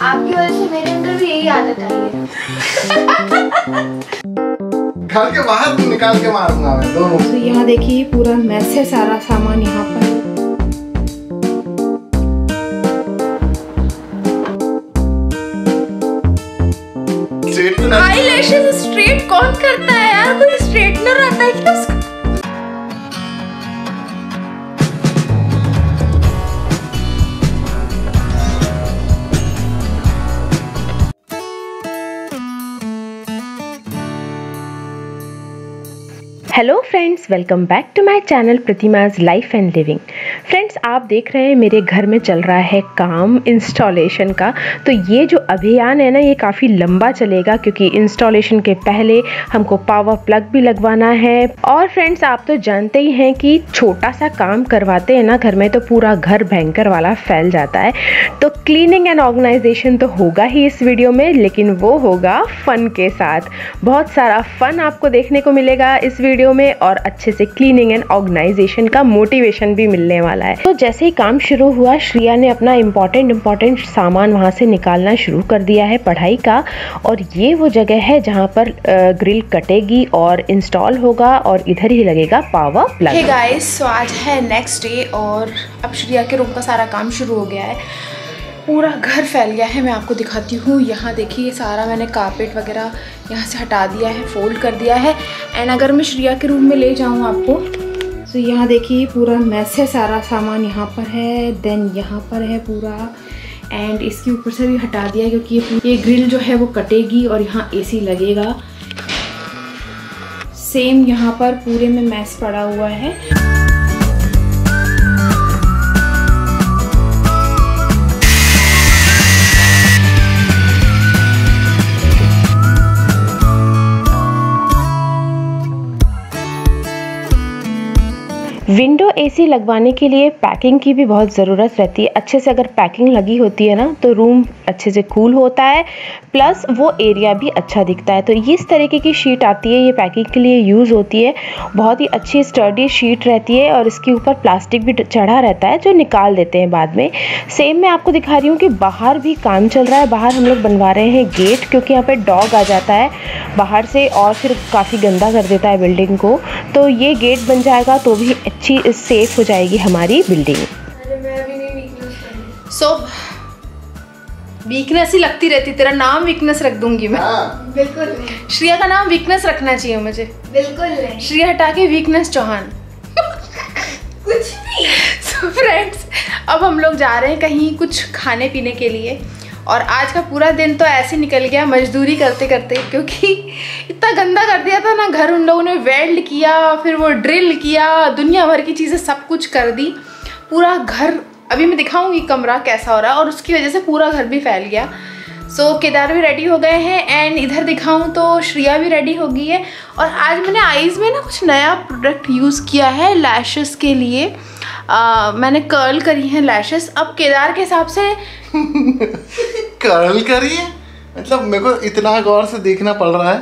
आपकी वजह से मेरे अंदर भी यही आदत आई है। घर के बाहर निकाल के मारूंगा मैं दोनों। तो यहाँ देखिए पूरा मैस है सारा सामान यहाँ पर। आईलैशेस स्ट्रेट कौन करता है यार? कोई स्ट्रेटनर आता है क्या उसको? Hello friends, welcome back to my channel Pratima's life and living. Friends, आप देख रहे हैं मेरे घर में चल रहा है काम इंस्टॉलेशन का। तो ये जो अभियान है ना, ये काफ़ी लंबा चलेगा क्योंकि इंस्टॉलेशन के पहले हमको पावर प्लग भी लगवाना है। और फ्रेंड्स, आप तो जानते ही हैं कि छोटा सा काम करवाते हैं ना घर में तो पूरा घर भयंकर वाला फैल जाता है। तो क्लीनिंग एंड ऑर्गेनाइजेशन तो होगा ही इस वीडियो में, लेकिन वो होगा फन के साथ। बहुत सारा फन आपको देखने को मिलेगा इस वीडियो में और अच्छे से क्लीनिंग एंड ऑर्गेनाइजेशन का मोटिवेशन भी मिलने वाला है। तो जैसे ही काम शुरू हुआ, श्रिया ने अपना इम्पोर्टेंट सामान वहां से निकालना शुरू कर दिया है पढ़ाई का। और ये वो जगह है जहां पर ग्रिल कटेगी और इंस्टॉल होगा और इधर ही लगेगा पावर प्लग। हे गाइस, सो आज है नेक्स्ट डे और अब श्रिया के रूम का सारा काम शुरू हो गया है। पूरा घर फैल गया है, मैं आपको दिखाती हूँ। यहाँ देखिए सारा मैंने कारपेट वगैरह यहाँ से हटा दिया है, फोल्ड कर दिया है। एंड अगर मैं श्रिया के रूम में ले जाऊँ आपको, तो यहाँ देखिए पूरा मैस है सारा सामान यहाँ पर है, देन यहाँ पर है पूरा। एंड इसके ऊपर से भी हटा दिया है क्योंकि ये ग्रिल जो है वो कटेगी और यहाँ एसी लगेगा। सेम यहाँ पर पूरे में मैस पड़ा हुआ है। विंडो एसी लगवाने के लिए पैकिंग की भी बहुत ज़रूरत रहती है। अच्छे से अगर पैकिंग लगी होती है ना तो रूम अच्छे से कूल होता है, प्लस वो एरिया भी अच्छा दिखता है। तो इस तरीके की शीट आती है, ये पैकिंग के लिए यूज़ होती है। बहुत ही अच्छी स्टर्डी शीट रहती है और इसके ऊपर प्लास्टिक भी चढ़ा रहता है जो निकाल देते हैं बाद में। सेम मैं आपको दिखा रही हूँ कि बाहर भी काम चल रहा है। बाहर हम लोग बनवा रहे हैं गेट, क्योंकि यहाँ पर डॉग आ जाता है बाहर से और फिर काफ़ी गंदा कर देता है बिल्डिंग को। तो ये गेट बन जाएगा तो भी अच्छी सेफ हो जाएगी हमारी बिल्डिंग। सो वीकनेस ही लगती रहती। तेरा नाम वीकनेस रख दूंगी मैं। बिल्कुल नहीं। श्रिया का नाम वीकनेस रखना चाहिए मुझे। बिल्कुल नहीं। श्रिया हटा के वीकनेस चौहान। कुछ भी। सो फ्रेंड्स, अब हम लोग जा रहे हैं कहीं कुछ खाने पीने के लिए। और आज का पूरा दिन तो ऐसे निकल गया मजदूरी करते करते, क्योंकि इतना गंदा कर दिया था ना घर। उन लोगों ने वेल्ड किया, फिर वो ड्रिल किया, दुनिया भर की चीज़ें सब कुछ कर दी। पूरा घर, अभी मैं दिखाऊंगी कमरा कैसा हो रहा है, और उसकी वजह से पूरा घर भी फैल गया। सो केदार भी रेडी हो गए हैं एंड इधर दिखाऊं तो श्रिया भी रेडी हो गई है। और आज मैंने आईज में ना कुछ नया प्रोडक्ट यूज़ किया है लैशेस के लिए। मैंने कर्ल करी है लैशेस। अब केदार के हिसाब से कर्ल करी है मतलब मेरे को इतना गौर से देखना पड़ रहा है।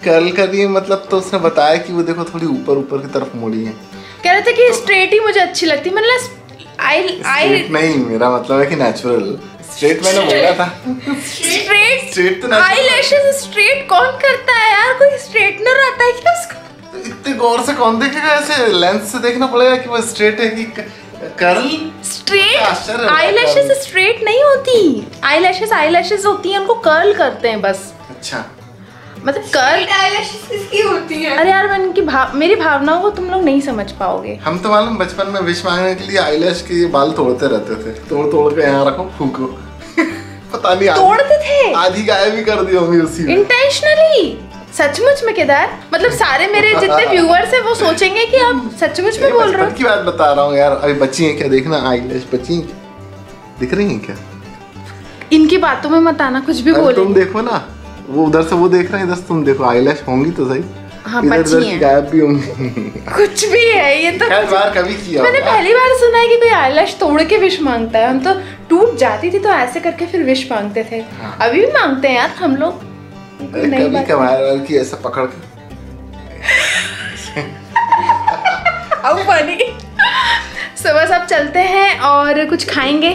कर्ल करी है मतलब, तो उसने बताया कि वो देखो थोड़ी ऊपर ऊपर की तरफ मुड़ी है। कह रहे थे कि स्ट्रेट ही मुझे अच्छी लगती। मैंने स्ट्रेट नहीं, मेरा मतलब है कि नेचुरल। स्ट्रेट मैंने बोला था। स्ट्रेट तो आईलैशेस स्ट्रेट कौन करता है यार? कोई स्ट्रेटनर आता है क्या उसको? इतने गौर से कौन देखेगा? ऐसे लेंस से देखना पड़ेगा कि वो स्ट्रेट है कि कर्ल। स्ट्रेट आईलैशेस स्ट्रेट नहीं होती। आईलैशेस होती हैं, उनको कर्ल करते हैं बस। अच्छा, मतलब कर्ल आईलैशेस किसकी होती है? अरे यार, मैं मेरी भावनाओं को तुम लोग नहीं समझ पाओगे। हम तो मालूम बचपन में विश मांगने के लिए आईलैश के बाल तोड़ते रहते थे। तोड़ के यहाँ रखो, फूको। पता नहीं तोड़ते थे, आधी गायब भी कर दी होंगी उसी में। इंटेंशनली। सचमुच में केदार, मतलब सारे मेरे जितने व्यूअर्स हैं वो सोचेंगे कि आप सचमुच में बोल रहे हो। की बात बता रहा हूँ यार। अभी बच्ची है क्या? देखना आईलैश बच्ची है, दिख रही है क्या? इनकी बातों में मत आना, कुछ भी बोलो। तुम देखो ना, वो उधर से वो देख रहे हैं, इधर से तुम देखो। आईलैश होंगी तो सही। हाँ, बच्ची हैं। गायब भी होंगी। कुछ भी है ये तो। बार कभी किया मैंने पहली बार सुना है कि कोई आईलैश तोड़ के विश मांगता है। हम तो टूट जाती थी तो ऐसे करके फिर विश मांगते थे। हाँ। अभी भी मांगते हैं यार हम लोग। कभी कभार की ऐसा पकड़ के अब बस अब चलते हैं और कुछ खाएंगे।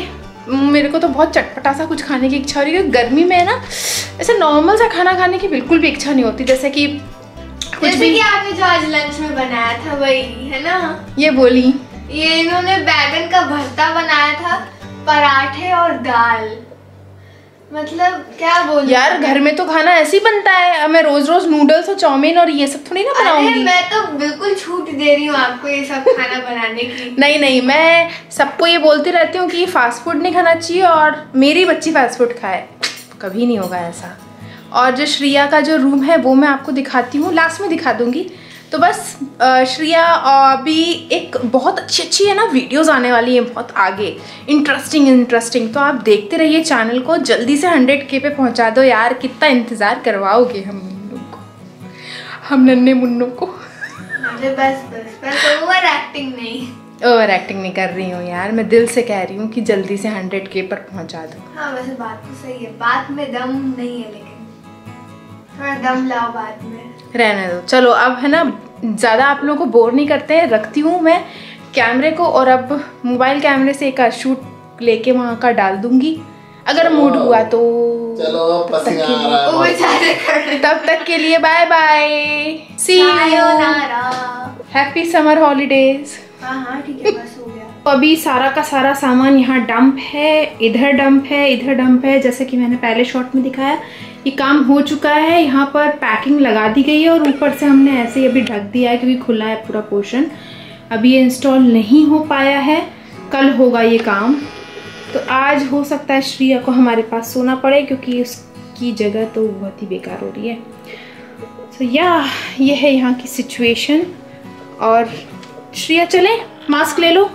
मेरे को तो बहुत चटपटा सा कुछ खाने की इच्छा हो रही है। गर्मी में ना ऐसे नॉर्मल सा खाना खाने की बिल्कुल भी इच्छा नहीं होती, जैसे कि कि आपने जो आज लंच में बनाया था वही है ना। ये बोली, ये इन्होंने बैगन का भरता बनाया था, पराठे और दाल। मतलब क्या बोलूं यार घर में तो खाना ऐसे ही बनता है। अब मैं रोज रोज नूडल्स और चाउमीन और ये सब थोड़ी ना बनाऊंगी। मैं तो बिल्कुल छूट दे रही हूँ आपको ये सब खाना बनाने की। नहीं, मैं सबको ये बोलती रहती हूँ कि फास्ट फूड नहीं खाना चाहिए और मेरी बच्ची फास्ट फूड खाए, कभी नहीं होगा ऐसा। और जो श्रिया का जो रूम है वो मैं आपको दिखाती हूँ, लास्ट में दिखा दूंगी। तो बस श्रिया अभी एक बहुत अच्छी है ना वीडियोस आने वाली है बहुत आगे, इंटरेस्टिंग। तो आप देखते रहिए चैनल को, जल्दी से 100K पे पहुंचा दो यार। कितना इंतज़ार करवाओगे हम लोग को, हम नन्हे मुन्नों को। बस ओवर एक्टिंग नहीं कर रही हूँ यार, मैं दिल से कह रही हूँ कि जल्दी से 100K पर पहुंचा दो। हाँ वैसे बात तो सही है, बात में दम नहीं है, लेकिन थोड़ा दम लाओ बात में। रहने दो, चलो अब है ना ज़्यादा आप लोगों को बोर नहीं करते हैं। रखती हूँ मैं कैमरे को और अब मोबाइल कैमरे से एक शूट लेके वहाँ का डाल दूंगी अगर मूड हुआ तो। चलो तब तक के लिए bye bye, see you, happy summer holidays. हाँ ठीक है, बस हो गया। तो अभी सारा का सारा सामान यहाँ डंप है, इधर डंप है, जैसे कि मैंने पहले शॉट में दिखाया। ये काम हो चुका है, यहाँ पर पैकिंग लगा दी गई है और ऊपर से हमने ऐसे ही अभी ढक दिया है क्योंकि खुला है पूरा पोर्शन। अभी ये इंस्टॉल नहीं हो पाया है, कल होगा ये काम। तो आज हो सकता है श्रिया को हमारे पास सोना पड़े क्योंकि उसकी जगह तो बहुत ही बेकार हो रही है। तो ये है यहाँ की सिचुएशन। और श्रिया चले, मास्क ले लो।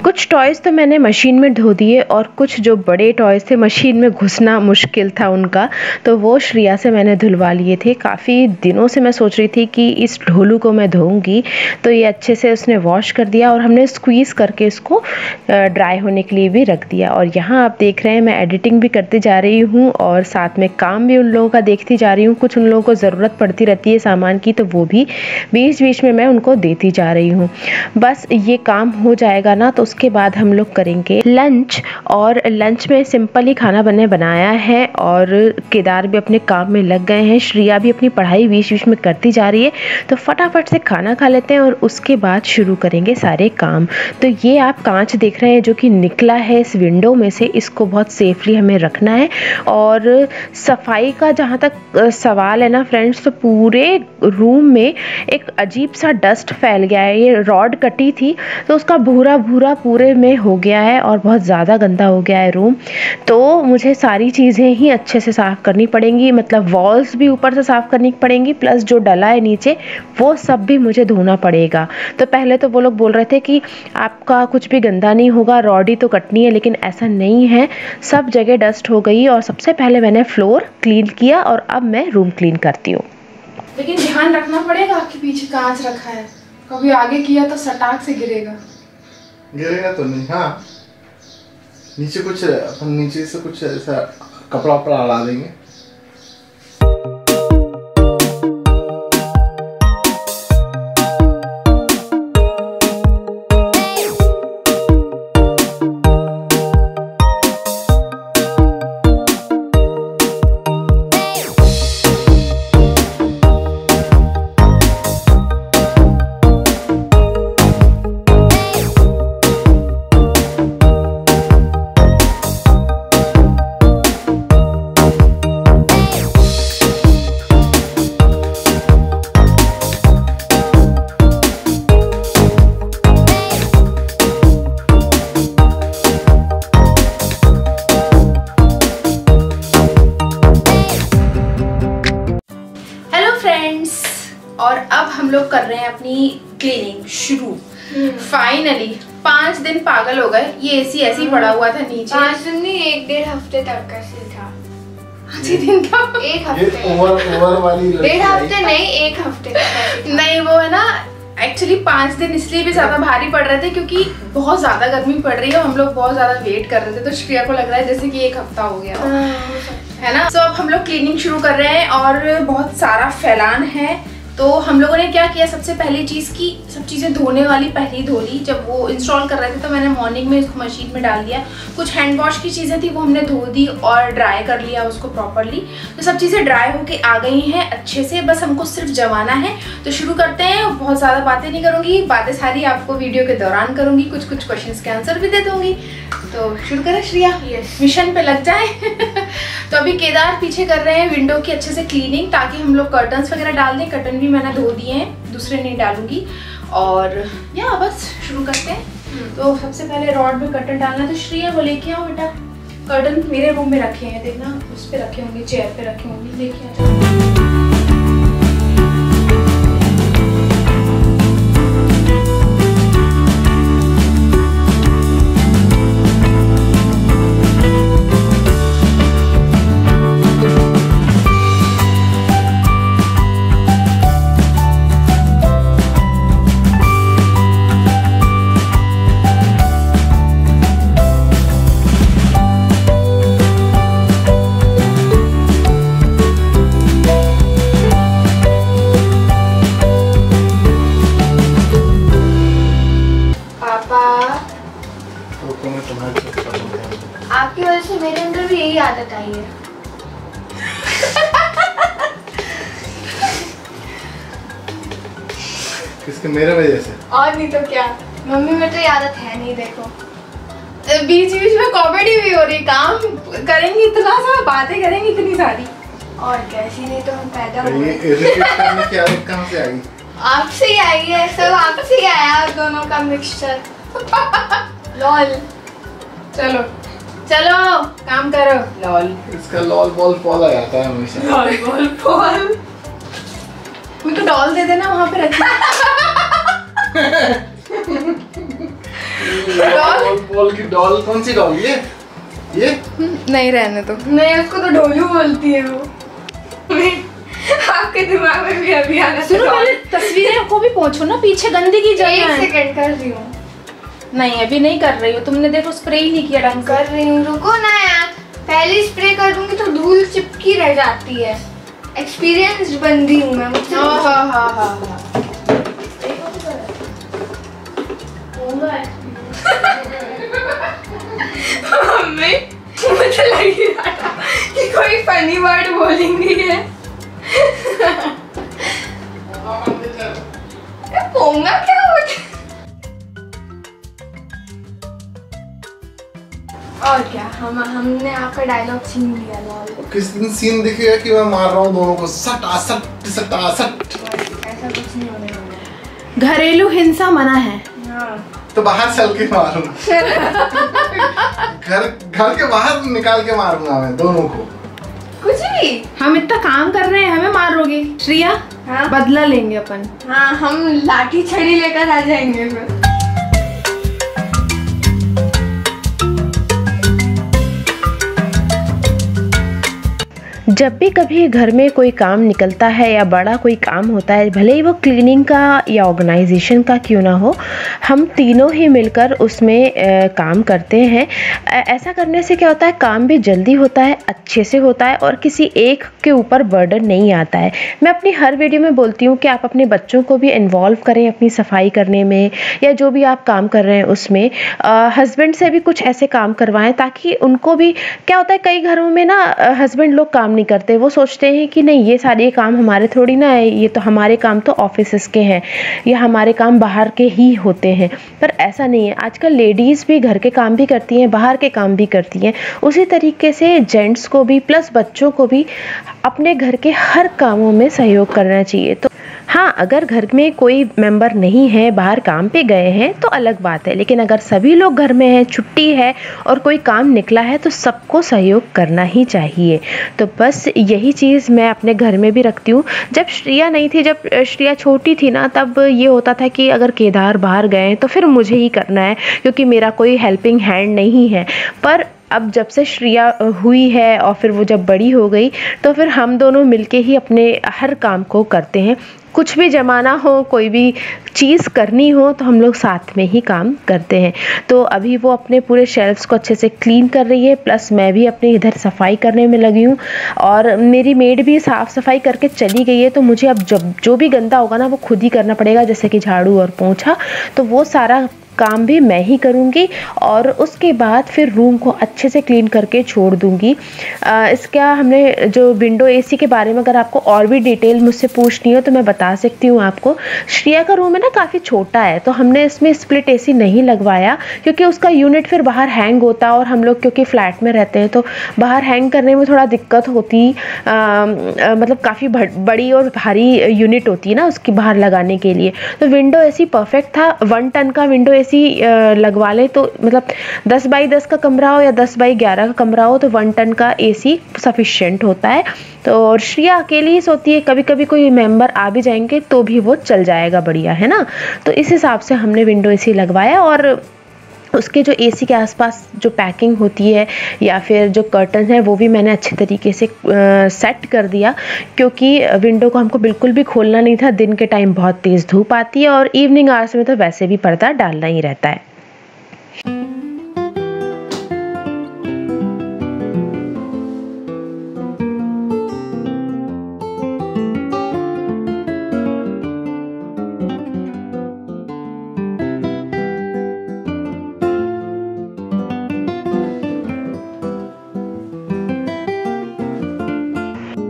कुछ टॉयज़ तो मैंने मशीन में धो दिए और कुछ जो बड़े टॉयज़ थे मशीन में घुसना मुश्किल था उनका, तो वो श्रिया से मैंने धुलवा लिए थे। काफ़ी दिनों से मैं सोच रही थी कि इस ढोलू को मैं धोऊंगी, तो ये अच्छे से उसने वॉश कर दिया और हमने स्क्वीज़ करके इसको ड्राई होने के लिए भी रख दिया। और यहाँ आप देख रहे हैं मैं एडिटिंग भी करती जा रही हूँ और साथ में काम भी उन लोगों का देखती जा रही हूँ। कुछ उन लोगों को ज़रूरत पड़ती रहती है सामान की, तो वो भी बीच बीच में मैं उनको देती जा रही हूँ। बस ये काम हो जाएगा ना तो उसके बाद हम लोग करेंगे लंच। और लंच में सिंपल ही खाना बनाया है और केदार भी अपने काम में लग गए हैं। श्रिया भी अपनी पढ़ाई बीच बीच में करती जा रही है, तो फटाफट से खाना खा लेते हैं और उसके बाद शुरू करेंगे सारे काम। तो ये आप कांच देख रहे हैं जो कि निकला है इस विंडो में से, इसको बहुत सेफली हमें रखना है। और सफाई का जहाँ तक सवाल है ना फ्रेंड्स, तो पूरे रूम में एक अजीब सा डस्ट फैल गया है। ये रॉड कटी थी तो उसका भूरा पूरे में हो गया है और बहुत ज़्यादा गंदा हो गया है रूम। तो मुझे सारी चीज़ें ही अच्छे से साफ़ करनी पड़ेंगी, मतलब वॉल्स भी ऊपर से साफ़ करनी पड़ेंगी, प्लस जो डला है नीचे वो सब भी मुझे धोना पड़ेगा। तो पहले तो वो लोग बोल रहे थे कि आपका कुछ भी गंदा नहीं होगा, रॉड ही तो कटनी है, लेकिन ऐसा नहीं है। सब जगह डस्ट हो गई और सबसे पहले मैंने फ्लोर क्लीन किया और अब मैं रूम क्लीन करती हूँ। लेकिन ध्यान रखना पड़ेगा कि पीछे कांच रखा है, कभी आगे किया तो सटाक से गिरेगा तो नहीं। हाँ नीचे कुछ अपन नीचे से कुछ ऐसा कपड़ा वपड़ा हटा देंगे। और अब हम लोग कर रहे हैं अपनी क्लीनिंग शुरू। फाइनली 5 दिन पागल हो गए, ये एसी ऐसे ही पड़ा हुआ था नीचे। 5 दिन नहीं, 1-1.5 हफ्ते तक का था। 5 ही दिन का। 1 हफ्ते, ओवर वाली 1.5 हफ्ते नहीं, 1 हफ्ते का। नहीं वो है ना, एक्चुअली 5 दिन इसलिए भी ज्यादा भारी पड़ रहे थे क्योंकि बहुत ज्यादा गर्मी पड़ रही है, हम लोग बहुत ज्यादा वेट कर रहे थे, तो श्रेया को लग रहा है जैसे कि 1 हफ्ता हो गया है ना। तो अब हम लोग क्लीनिंग शुरू कर रहे हैं और बहुत सारा फैलान है। तो हम लोगों ने क्या किया, सबसे पहली चीज़ की सब चीज़ें धोने वाली पहले धो ली। जब वो इंस्टॉल कर रहे थे तो मैंने मॉर्निंग में इसको मशीन में डाल दिया। कुछ हैंड वॉश की चीज़ें थी वो हमने धो दी और ड्राई कर लिया उसको प्रॉपरली। तो सब चीज़ें ड्राई होके आ गई हैं अच्छे से, बस हमको सिर्फ जमाना है। तो शुरू करते हैं। बहुत ज़्यादा बातें नहीं करूँगी, बातें सारी आपको वीडियो के दौरान करूँगी, कुछ कुछ क्वेश्चन के आंसर भी दे दूँगी। तो शुरू करें श्रेया, मिशन पे लग जाए। तो अभी केदार पीछे कर रहे हैं विंडो की अच्छे से क्लीनिंग, ताकि हम लोग कर्टन्स वगैरह डाल दें। कर्टन भी मैंने धो दिए हैं, दूसरे नहीं डालूंगी। और या बस शुरू करते हैं। तो सबसे पहले रॉड में कर्टन डालना, तो श्रेया वो लेके आओ बेटा। कर्टन मेरे रूम में रखे हैं, देखना उस पे रखे होंगे, चेयर पे रखे होंगे, लेके आ। आपकी वजह से मेरे अंदर भी यही आदत आई है। किसके? मेरे वजह से? और नहीं तो क्या, मम्मी में तो ये आदत है नहीं। देखो बीच बीच में कॉमेडी भी हो रही, काम करेंगे इतना सा, बातें करेंगे इतनी सारी, और कैसी नहीं तो हम पैदा ये हुए। इरिटेट करने की आदत कहाँ से आई? आपसे ही आई है, सब आपसे ही आया, आप दोनों का मिक्सचर। लॉल। चलो चलो काम करो। लॉल, इसका लॉल बॉल फॉल आ जाता है हमेशा। Lol ball fall. मुझे तो डॉल दे देना वहाँ पे रखना। लॉल बॉल की डॉल? कौन सी डॉल? ये नहीं, रहने दो। नहीं, उसको तो ढोलू बोलती है वो। आपके दिमाग में भी अभी आ रहा है। सुनो, पहले तस्वीरें को भी पहुंचो ना, पीछे गंदी की जगह है। 1 सेकंड कर रही हूँ। नहीं अभी नहीं कर रही हो तुमने, देखो स्प्रे ही नहीं किया ढंग से। कर रही हूँ, रुको ना यार। पहले स्प्रे कर दूंगी तो धूल चिपकी रह जाती है। एक्सपीरियंस बंदी हूँ मैं, मुझसे मम्मी मुझे लग ही रहा था कि कोई फनी वर्ड बोलेंगी है। पोंगा क्या होता? और क्या, हमने आपका डायलॉग छीन लिया। लॉल। किस दिन सीन दिखेगा कि मैं मार रहा हूँ दोनों को सटा सट सटा सट? ऐसा कुछ नहीं होने वाला। घरेलू हिंसा मना है। हाँ। तो बाहर चल के मारूंगा। घर के बाहर निकाल के मारूंगा मैं दोनों को। कुछ भी। हम इतना काम कर रहे हैं, हमें मारोगे श्रेया? हाँ? बदला लेंगे अपन। हाँ, हम लाठी छड़ी लेकर आ जाएंगे फिर। जब भी कभी घर में कोई काम निकलता है या बड़ा कोई काम होता है, भले ही वो क्लीनिंग का या ऑर्गेनाइजेशन का क्यों ना हो, हम तीनों ही मिलकर उसमें काम करते हैं। ऐसा करने से क्या होता है, काम भी जल्दी होता है, अच्छे से होता है और किसी एक के ऊपर बर्डन नहीं आता है। मैं अपनी हर वीडियो में बोलती हूँ कि आप अपने बच्चों को भी इन्वॉल्व करें अपनी सफाई करने में, या जो भी आप काम कर रहे हैं उसमें। हस्बैंड से भी कुछ ऐसे काम करवाएं ताकि उनको भी, क्या होता है कई घरों में ना हस्बैंड लोग काम नहीं करते, वो सोचते हैं कि नहीं ये सारे काम हमारे थोड़ी ना है, ये तो हमारे काम तो ऑफिस के हैं या हमारे काम बाहर के ही होते हैं। पर ऐसा नहीं है, आजकल लेडीज़ भी घर के काम भी करती हैं, बाहर के काम भी करती हैं। उसी तरीके से जेंट्स को भी प्लस बच्चों को भी अपने घर के हर कामों में सहयोग करना चाहिए। तो हाँ, अगर घर में कोई मेंबर नहीं है, बाहर काम पे गए हैं तो अलग बात है, लेकिन अगर सभी लोग घर में हैं, छुट्टी है और कोई काम निकला है तो सबको सहयोग करना ही चाहिए। तो बस यही चीज़ मैं अपने घर में भी रखती हूँ। जब श्रेया नहीं थी, जब श्रेया छोटी थी ना, तब ये होता था कि अगर केदार बाहर गए तो फिर मुझे ही करना है क्योंकि मेरा कोई हेल्पिंग हैंड नहीं है। पर अब जब से श्रिया हुई है और फिर वो जब बड़ी हो गई तो फिर हम दोनों मिलके ही अपने हर काम को करते हैं। कुछ भी जमाना हो, कोई भी चीज़ करनी हो तो हम लोग साथ में ही काम करते हैं। तो अभी वो अपने पूरे शेल्फ्स को अच्छे से क्लीन कर रही है, प्लस मैं भी अपनी इधर सफाई करने में लगी हूँ और मेरी मेड भी साफ़ सफाई करके चली गई है। तो मुझे अब जब जो भी गंदा होगा ना वो खुद ही करना पड़ेगा, जैसे कि झाड़ू और पोंछा, तो वो सारा काम भी मैं ही करूँगी और उसके बाद फिर रूम को अच्छे से क्लीन करके छोड़ दूँगी। इसका हमने जो विंडो एसी के बारे में अगर आपको और भी डिटेल मुझसे पूछनी हो तो मैं बता सकती हूँ आपको। श्रिया का रूम है ना काफ़ी छोटा है, तो हमने इसमें स्प्लिट एसी नहीं लगवाया क्योंकि उसका यूनिट फिर बाहर हैंग होता और हम लोग क्योंकि फ्लैट में रहते हैं तो बाहर हैंग करने में थोड़ा दिक्कत होती। मतलब काफ़ी बड़ी और भारी यूनिट होती है ना उसकी बाहर लगाने के लिए। तो विंडो एसी परफेक्ट था। 1 टन का विंडो एसी लगवा ले तो मतलब 10 बाई 10 का कमरा हो या 10 बाई 11 का कमरा हो तो 1 टन का एसी सफिशिएंट होता है। तो और श्रिया अकेली ही सोती है, कभी कभी कोई मेंबर आ भी जाएंगे तो भी वो चल जाएगा, बढ़िया है ना। तो इस हिसाब से हमने विंडो एसी लगवाया और उसके जो एसी के आसपास जो पैकिंग होती है या फिर जो कर्टन है वो भी मैंने अच्छे तरीके से सेट कर दिया, क्योंकि विंडो को हमको बिल्कुल भी खोलना नहीं था। दिन के टाइम बहुत तेज़ धूप आती है और इवनिंग आवर्स में तो वैसे भी पर्दा डालना ही रहता है।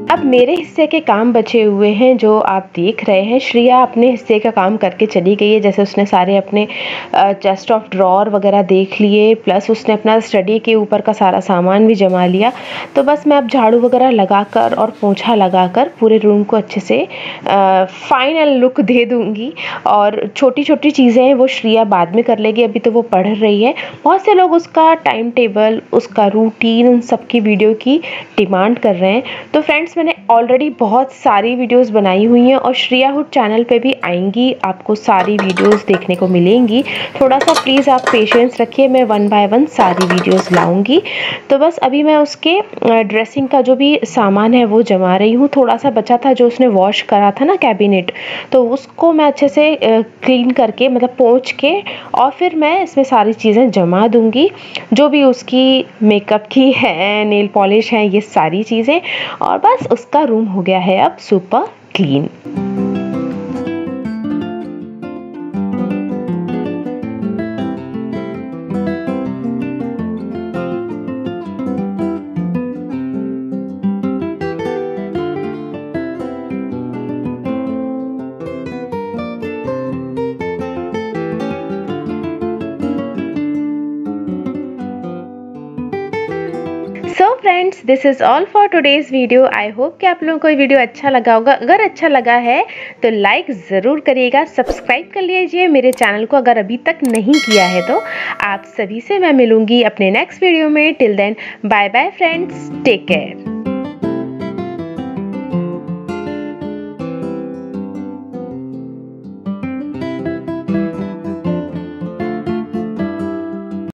अब मेरे हिस्से के काम बचे हुए हैं जो आप देख रहे हैं। श्रिया अपने हिस्से का काम करके चली गई है, जैसे उसने सारे अपने चेस्ट ऑफ ड्रॉर वगैरह देख लिए, प्लस उसने अपना स्टडी के ऊपर का सारा सामान भी जमा लिया। तो बस मैं अब झाड़ू वगैरह लगाकर और पोंछा लगाकर पूरे रूम को अच्छे से फाइनल लुक दे दूँगी। और छोटी छोटी चीज़ें वो श्रिया बाद में कर लेगी, अभी तो वो पढ़ रही है। बहुत से लोग उसका टाइम टेबल, उसका रूटीन, उन सब की वीडियो की डिमांड कर रहे हैं। तो फ्रेंड्स मैंने ऑलरेडी बहुत सारी वीडियोस बनाई हुई हैं और श्रिया हुड चैनल पे भी आएंगी, आपको सारी वीडियोस देखने को मिलेंगी। थोड़ा सा प्लीज़ आप पेशेंस रखिए, मैं 1 बाय 1 सारी वीडियोस लाऊंगी। तो बस अभी मैं उसके ड्रेसिंग का जो भी सामान है वो जमा रही हूँ। थोड़ा सा बचा था जो उसने वॉश करा था ना कैबिनेट, तो उसको मैं अच्छे से क्लीन करके मतलब पोंछ के और फिर मैं इसमें सारी चीज़ें जमा दूँगी, जो भी उसकी मेकअप की है, नेल पॉलिश है, ये सारी चीज़ें। और बस उसका रूम हो गया है अब super clean. So friends, this is all for today's video. I hope कि आप लोगों को ये वीडियो अच्छा लगा होगा। अगर अच्छा लगा है तो लाइक ज़रूर करिएगा, सब्सक्राइब कर लीजिए मेरे चैनल को अगर अभी तक नहीं किया है तो। आप सभी से मैं मिलूँगी अपने नेक्स्ट वीडियो में। Till then bye bye friends, take care.